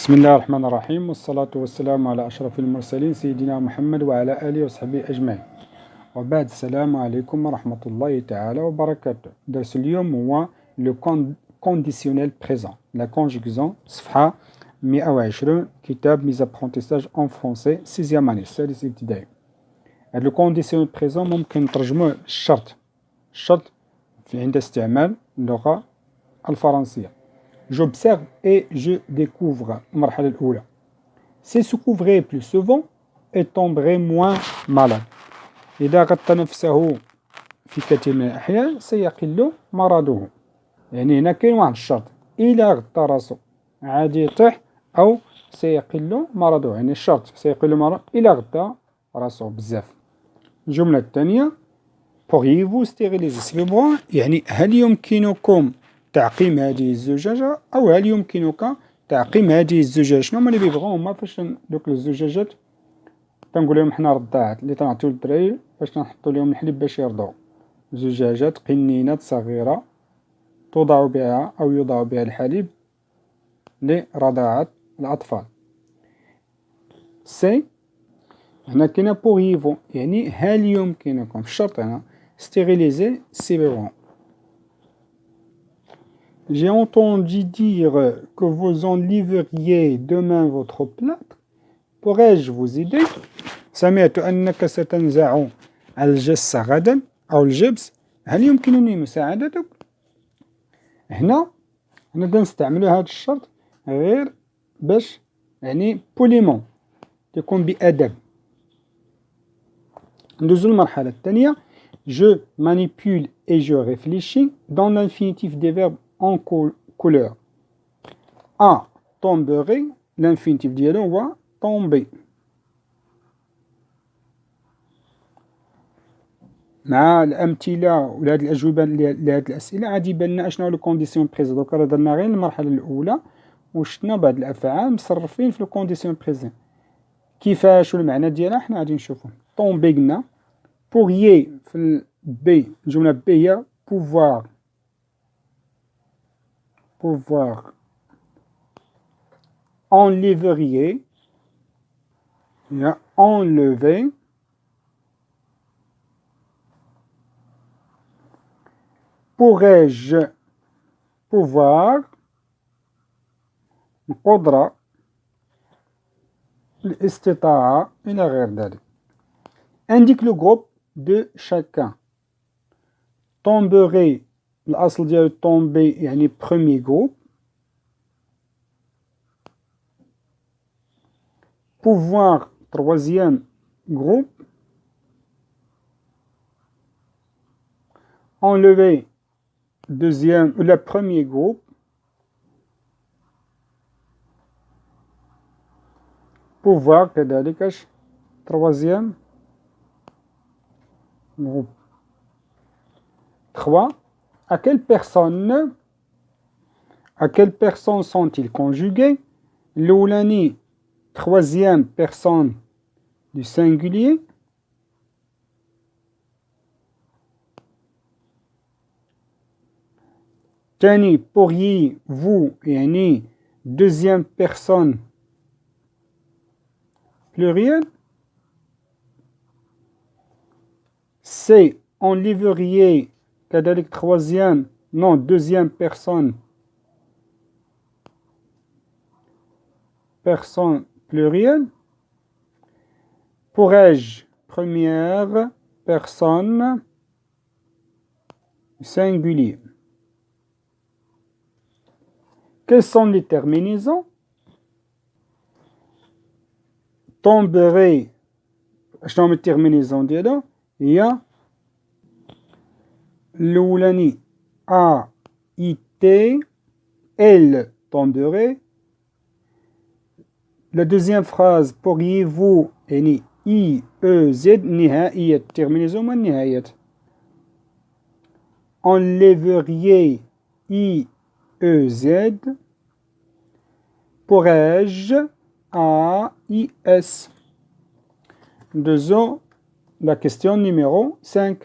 بسم الله الرحمن الرحيم والصلاة والسلام على أشرف المرسلين سيدنا محمد وعلى آله وصحبه أجمعين وبعد السلام عليكم ورحمة الله تعالى وبركاته. درس اليوم هو le conditionnel présent, la conjugaison صفحة 120 كتاب Mes apprentissages en français 6e année السادس ابتدائي. هذا le conditionnel présent ممكن نترجموه الشرط عند استعمال اللغة الفرنسية. J'observe et je découvre. المرحلة الأولى. C'est se couvrir plus souvent et tomber moins malade. إذا غطى نفسه في كثير من الأحيان سيقل مرضه. يعني هنا كاين واحد الشرط. إذا غطى راسو عادي يطيح أو سيقل مرضه. يعني الشرط سيقل مرضه إذا غطى راسو بزاف. الجملة الثانية. Pourriez-vous stériliser s'il vous plaît؟ يعني هل يمكنكم تعقيم هذه الزجاجة أو هل يمكنك تعقيم هذه الزجاجة؟ شنو هما اللي بيبغيو هما فاش دوك الزجاجات تنقول لهم حنا رضاعات اللي تنعطيو للدراري فاش تنحطو لهم الحليب باش يرضعو. زجاجات قنينات صغيرة توضع بها أو يوضع بها الحليب لرضاعة الأطفال. سي هنا كاينة بوغيفو يعني هل يمكنكم الشرط هنا ستيريليزي سي بيبغون. J'ai entendu dire que vous enlèveriez demain votre plâtre. Pourrais-je vous aider؟ سمعت أنك ستنزع الجس غدا أو الجبس. هل يمكنني مساعدتك؟ هنا نبدأ نستعمل هذا الشرط غير باش يعني بوليمون يكون بأدب. ندوزو المرحلة الثانية. Je manipule et je réfléchis dans l'infinitif des verbes en couleur. A. Tomberai. L'infinitif ديالو هو tomber. مع الأمثلة ولهاد الأجوبة لهاد الأسئلة غادي يبان لنا أشنو هو لو كونديسيون بريزون. دوكا راه درنا غير المرحلة الأولى وشفنا بعض الأفعال مصرفين في لو كونديسيون بريزون. كيفاش والمعنى ديالها حنا غادي نشوفو. tomber قلنا. pourriez في البي الجملة بي هي pouvoir enlèveriez enlever pourrais-je pouvoir القدرة الاستطاعة إلى غير ذلك. indique le groupe de chacun. tomberai الأصل ديالو tomber يعني premier groupe. pouvoir troisième groupe. enlever deuxième ou le premier groupe. pouvoir كذلك troisième groupe. 3. À quelle personne sont-ils conjugués? الأولاني troisième personne du singulier. تاني pourriez-vous يعني deuxième personne pluriel. C'est enlèveriez كذلك troisième non deuxième personne pluriel. pourrais-je première personne singulier. Quelles sont les terminaisons? tomberai شنو هما الترمينيزون ديالها هي الأولاني A I T elle tomberait. La deuxième phrase pourriez-vous يعني I E Z نهائية terminaison من نهاية. enlèveriez I E Z. pourrais-je A I S. Deuxième, la question numéro 5.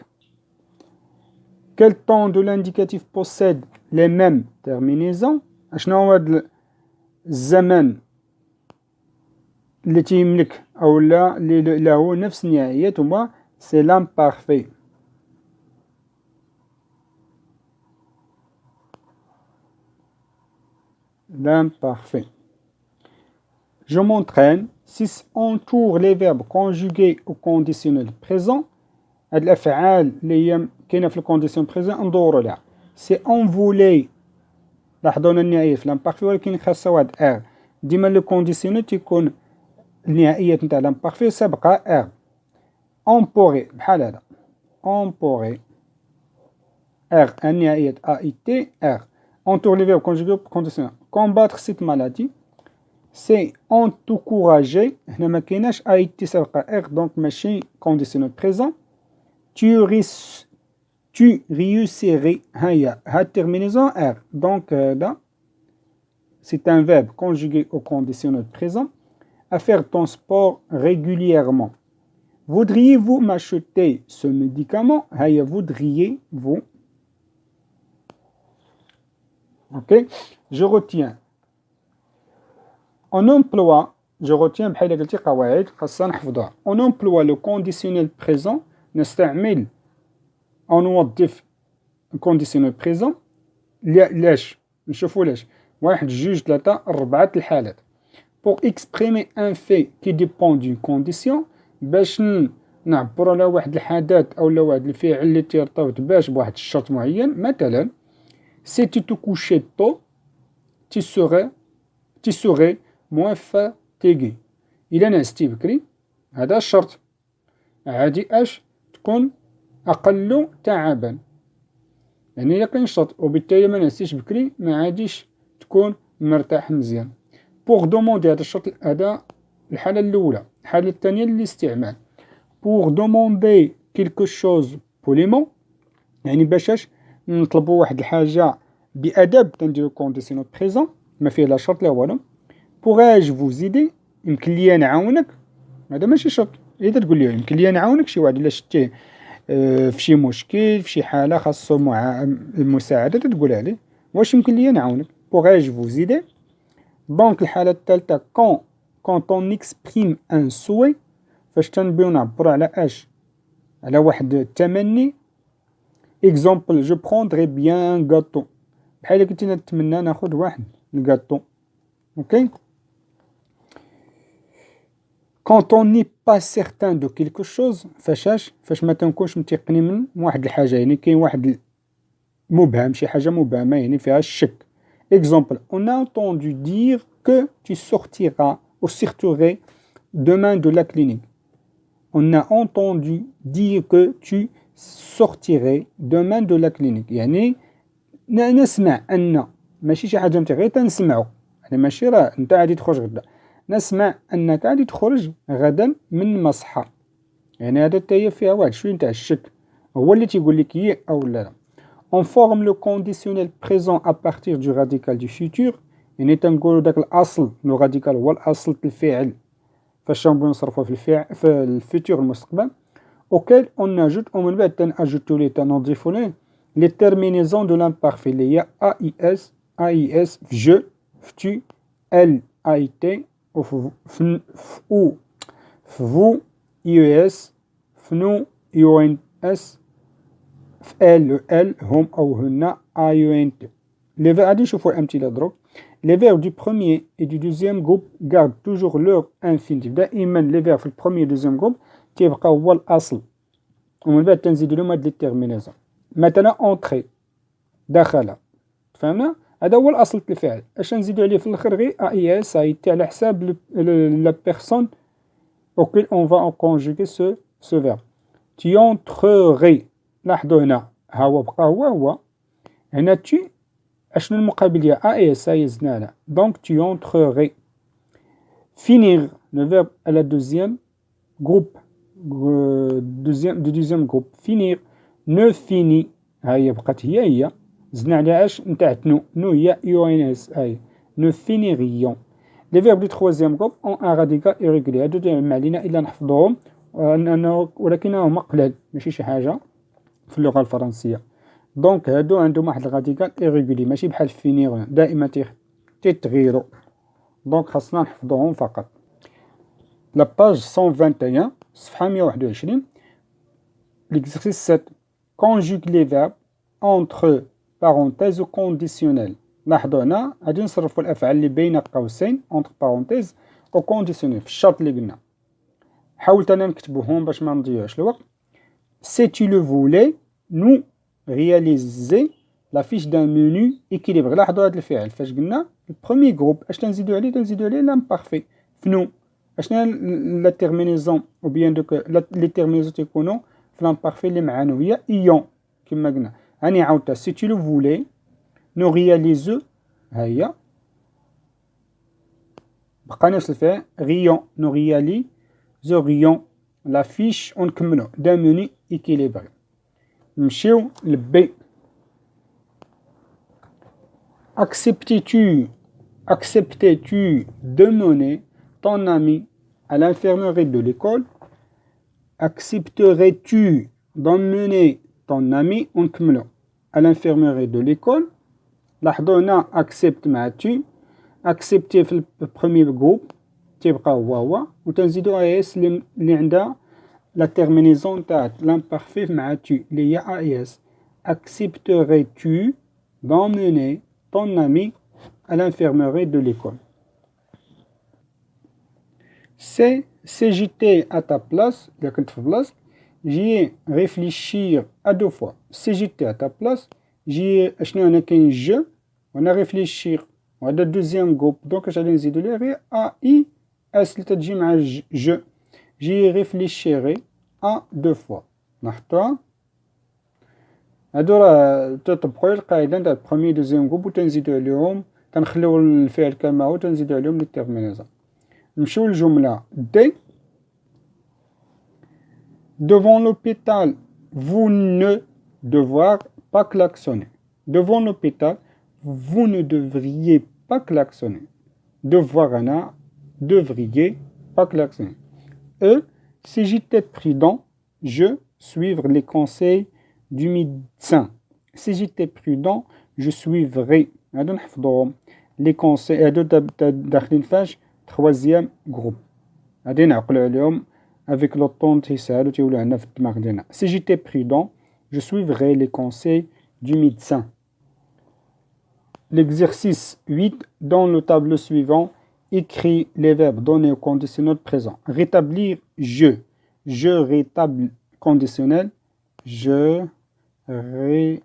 Quel temps de l'indicatif possède les mêmes terminaisons؟ شنو هو الزمن اللي تيملك أو لا اللي له نفس النهائيات هما سي لامبارفي. L'imparfait. Je m'entraîne. Si on tourne les verbes conjugués au conditionnel présent, هاد الأفعال اللي هي كاينة في الكونديسيون بريزون ندورو لها. سي اون فولي، لاحظوا أن النهائية في لامبارفي ولكن خاصها واحد ار. ديما لو كونديسيونيل تيكون النهائية نتاع لامبارفي سابقة ار. اون بوغي بحال هذا، اون بوغي ار النهائية ا اي تي ار. اون tourne les verbes conjugués au conditionnel. combattre cette maladie سي encourager. هنا ما كايناش اي تي سابقة ار دونك ماشي كونديسيونيل بريزون. tu réussirais هيا هاد terminaison R donc là c'est un verbe conjugué au conditionnel présent. À faire ton sport régulièrement. Voudriez-vous m'acheter ce médicament هيا voudriez-vous. ok je retiens. on emploie je retiens بحال قلتي قواعد خاصنا نحفظوها. on emploie le conditionnel présent نستعمل أو نوظف الكونديسيونيل بريزون. لاش نشوفوا لاش 1 2 3 4 الحالات. pour exprimer un fait qui dépend d'une condition باش نعبروا على واحد الحدث او لا واحد الفعل اللي تيرتبط باش بواحد الشرط معين. مثلا si tu te couchais tôt tu serais moins fatigué. إلا نعستي بكري هذا الشرط عادي اش تكون أقل تعبا، يعني إلا كاين شرط وبالتالي ما نعسيش بكري ما عاديش تكون مرتاح مزيان. بوغ دوموندي هذا الشرط هذا الحالة الأولى. الحالة الثانية للاستعمال. بوغ دوموندي كيلكو شوز بوليمون يعني باش نطلبوا واحد الحاجة بأدب تنديرو كونديسيونيل بريزون ما فيه لا شرط لا والو. بوغاج فو زيدي يمكن ليا نعاونك هذا ماشي شرط. إذا تقول لي يمكن ليا نعاونك شي واحد إلا شتيه في شي مشكل في شي حالة خاصو المساعدة تقولها ليه واش يمكن ليا نعاونك. بوغاج فو زيدي. دونك الحالة الثالثة كون on exprime un souhait فاش تنبغيو نعبرو على اش على واحد التمني. اكزومبل جو بروندري بيان غاتو بحال كنت نتمنى ناخد واحد الغاتو. اوكي quand on n'est pas certain de quelque chose فاش ما تنكونش متيقنين من واحد الحاجة يعني كاين واحد مبهم شي حاجة مبهمة يعني فيها الشك. exemple on a entendu dire que tu sortiras ou sortirais demain de la clinique. on a entendu dire que tu sortirais demain de la clinique يعني نسمع أن ماشي شي حاجة متى غير تنسمعو يعني ماشي راه نتا غادي تخرج غدا نسمع أنك غادي تخرج غدا من المصحة يعني هذا تاهي فيها واحد شوية نتاع الشك هو اللي تيقول لك هي أو لا. on forme le conditionnel présent à partir du radical du futur يعني تنقولو داك الأصل لو راديكال هو الأصل الفعل فاش نبغيو نصرفو في الفعل في الفيتور المستقبل. auquel on ajoute ومن بعد تنأجوتو ليه تنضيفو ليه les terminaisons de l'imparfait اللي هي AIS AIS في je في tu L AIT ou vous IES فنو UNS ال هم أو هن IUNT. les verbes غادي نشوفوا أمثلة دروك. les verbes du premier et du deuxième groupe gardent toujours leur infinitif. دائما les verbes في البروميي دوزيام جروب تيبقى هو الأصل ومن بعد تنزيدو لهم هاد لي تيرمينيزون. مثلا entrer دخل فهمنا هذا هو الأصل الفعل. اش نزيدو عليه في الآخر غير AIS AIT على حساب la personne auquel on va conjuguer ce verbe. tu entrerais لاحظوا هنا ها هو بقى هو هنا tu اشنو المقابل ديال AIS زدنا donc tu entrerais. finir le verbe à la deuxième groupe deuxième groupe finir ne finit هي بقات هي زدنا عليها اش نتاع نو هي UNS اي ne finirions. les verbes du troisième groupe ont un radical irrégulier هادو ما علينا الا نحفظوهم ولكنهم قلال ماشي شي حاجه في اللغه الفرنسيه. دونك هادو عندهم واحد الراديكال irrégulier ماشي بحال فينير دائما تيتغيروا دونك خاصنا نحفظوهم فقط. la page 121, صفحة 121, l'exercice 7. Conjugue les verbes entre parenthèses ou conditionnels. لاحظوا هنا غادي نصرفوا الأفعال اللي بين قوسين entre parenthèses و conditionnel في الشرط اللي قلنا. حاولت أنا نكتبوهم باش ما نضيعوش الوقت. Si tu le voulais, nous réaliser la fiche d'un menu équilibré. لاحظوا هذا الفعل فاش قلنا البروميي جروب اش تنزيدو عليه لامبارفي في نو. اشنا لا تيرمينيزون او بيان دوك لي تيرمينيزون تيكونوا في لامبارفي اللي معانا هي ايون كما قلنا. هاني عاودتها سي tu le voulais nous réaliser ها هي بقى نفس الفعل غيون nous réaliserions la fiche ونكملو d'un menu équilibré. نمشيو لبي. Acceptais-tu d'emmener ton ami à l'infirmerie de l'école? Accepterais-tu d'emmener ton ami à l'infirmerie de l'école? لاحظوا هنا accept مع tu. accepter في البروميير جروب تيبقى هو وتنزيدو اس اللي عندها لا تيرمينيزون تاع لامبارفي مع tu اللي هي اس. Accepterais-tu d'emmener ton ami à l'infirmerie de l'école? Si j'étais à ta place, j'y ai réfléchir à deux fois. Si j'étais à ta place, j'y ai je, on a réfléchir. On a le deuxième groupe, donc j'allais نزيدو ليه غير a i s اللي تجي مع je. J'y réfléchirai à deux fois. لاحظتوها؟ هادو راه تطبقوا القاعده تاع البروميي دوزيام جروب وتنزيدو عليهم تنخليو الفعل كما هو تنزيدو عليهم لي تيرمينيزون. نمشيو للجمله دي. Devant l'hôpital, vous ne devoir pas klaxonner. Devant l'hôpital, vous ne devriez pas klaxonner. Devoir أنا devriez pas klaxonner. Si j'étais prudent, je suivre les conseils du médecin. Si j'étais prudent, je suivrais. هادو نحفظوهم les conseils. هادو داخلين فاش troisième groupe. غادي نعقلو عليهم avec le temps تيسهلو تيولو عندنا في الدماغ ديالنا. Si j'étais prudent, je suivrais les conseils du médecin. L'exercice 8. Dans le tableau suivant, écris les verbes donnés au conditionnel présent. Rétablir je. Je rétablis conditionnel. Je rétablis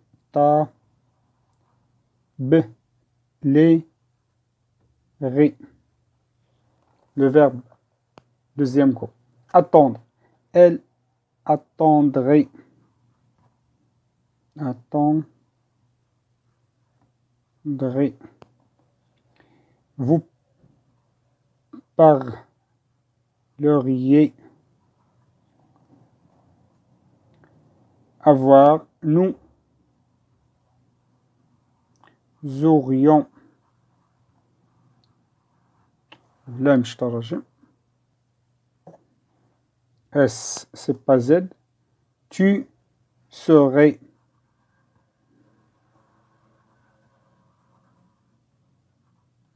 le verbe deuxième groupe. Attendre. Elle attendrait. Attendrait. Vous parleriez. Avoir. Nous aurions. لا مش تراجع. S c'est pas Z. Tu serais.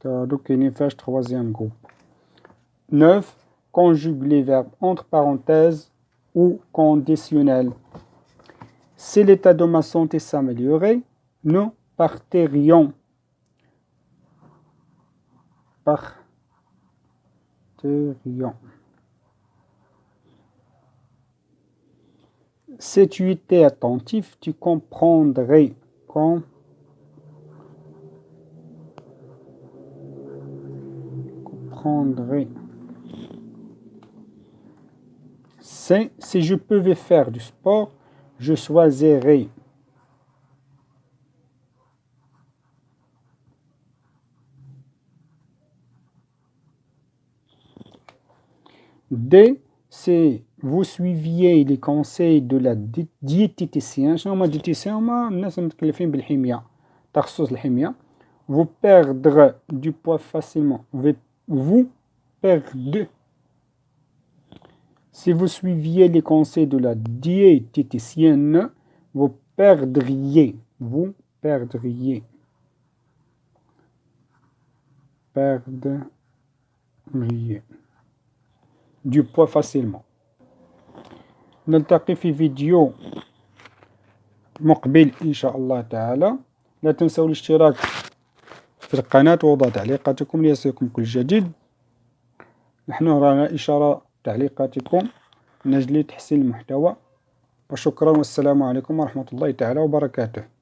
Donc il y a troisième groupe. 9. Conjugue les verbes entre parenthèses ou conditionnels. Si l'état de ma santé s'améliorait, nous partirions. Si tu étais attentif, tu comprendrais. Si je pouvais faire du sport, je choisirais. D. Si vous suiviez les conseils de la diététicien. شنو هما diététicien؟ هما الناس المتكلفين بالحمية، تخصص الحمية. Vous perdre du poids facilement. Vous perdez. Si vous suiviez les conseils de la diététicienne, vous perdriez. du poids facilement. نلتقي في فيديو مقبل إن شاء الله تعالى. لا تنسوا الاشتراك في القناة ووضع تعليقاتكم ليصلكم كل جديد. نحن رانا إشارة تعليقاتكم من أجل تحسين المحتوى. وشكرا والسلام عليكم ورحمة الله تعالى وبركاته.